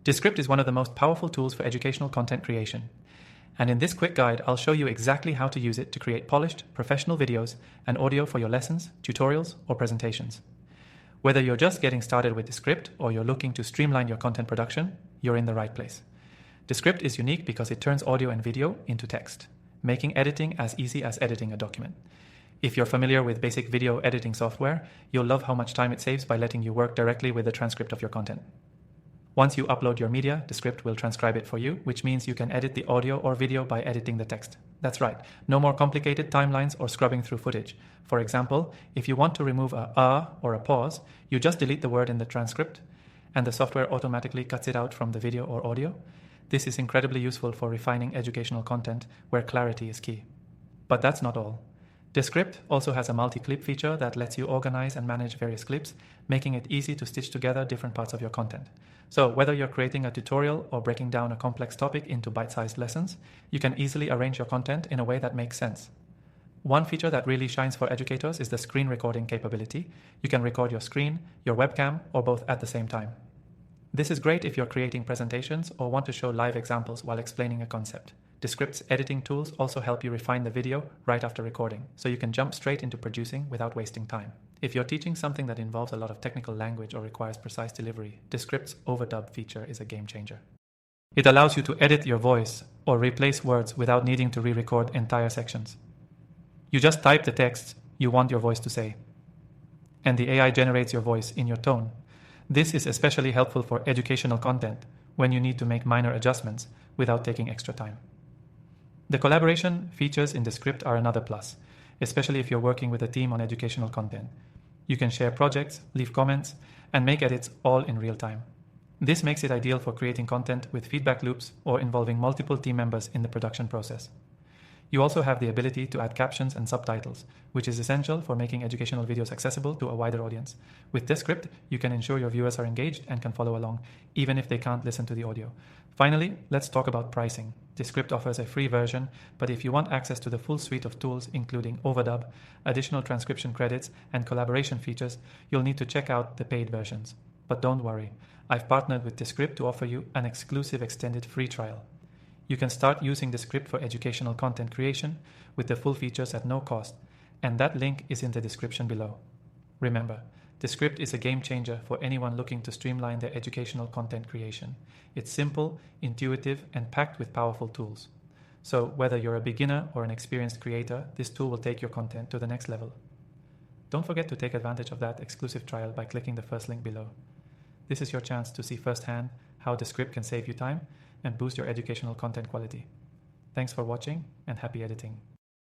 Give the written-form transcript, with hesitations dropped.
Descript is one of the most powerful tools for educational content creation. And in this quick guide, I'll show you exactly how to use it to create polished, professional videos and audio for your lessons, tutorials, or presentations. Whether you're just getting started with Descript or you're looking to streamline your content production, you're in the right place. Descript is unique because it turns audio and video into text, making editing as easy as editing a document. If you're familiar with basic video editing software, you'll love how much time it saves by letting you work directly with the transcript of your content. Once you upload your media, Descript will transcribe it for you, which means you can edit the audio or video by editing the text. That's right, no more complicated timelines or scrubbing through footage. For example, if you want to remove a or a pause, you just delete the word in the transcript, and the software automatically cuts it out from the video or audio. This is incredibly useful for refining educational content where clarity is key. But that's not all. Descript also has a multi-clip feature that lets you organize and manage various clips, making it easy to stitch together different parts of your content. So whether you're creating a tutorial or breaking down a complex topic into bite-sized lessons, you can easily arrange your content in a way that makes sense. One feature that really shines for educators is the screen recording capability. You can record your screen, your webcam, or both at the same time. This is great if you're creating presentations or want to show live examples while explaining a concept. Descript's editing tools also help you refine the video right after recording, so you can jump straight into producing without wasting time. If you're teaching something that involves a lot of technical language or requires precise delivery, Descript's overdub feature is a game changer. It allows you to edit your voice or replace words without needing to re-record entire sections. You just type the text you want your voice to say, and the AI generates your voice in your tone. This is especially helpful for educational content when you need to make minor adjustments without taking extra time. The collaboration features in Descript are another plus, especially if you're working with a team on educational content. You can share projects, leave comments, and make edits all in real time. This makes it ideal for creating content with feedback loops or involving multiple team members in the production process. You also have the ability to add captions and subtitles, which is essential for making educational videos accessible to a wider audience. With Descript, you can ensure your viewers are engaged and can follow along, even if they can't listen to the audio. Finally, let's talk about pricing. Descript offers a free version, but if you want access to the full suite of tools, including overdub, additional transcription credits, and collaboration features, you'll need to check out the paid versions. But don't worry, I've partnered with Descript to offer you an exclusive extended free trial. You can start using Descript for educational content creation with the full features at no cost, and that link is in the description below. Remember, Descript is a game changer for anyone looking to streamline their educational content creation. It's simple, intuitive, and packed with powerful tools. So whether you're a beginner or an experienced creator, this tool will take your content to the next level. Don't forget to take advantage of that exclusive trial by clicking the first link below. This is your chance to see firsthand how Descript can save you time and boost your educational content quality. Thanks for watching and happy editing.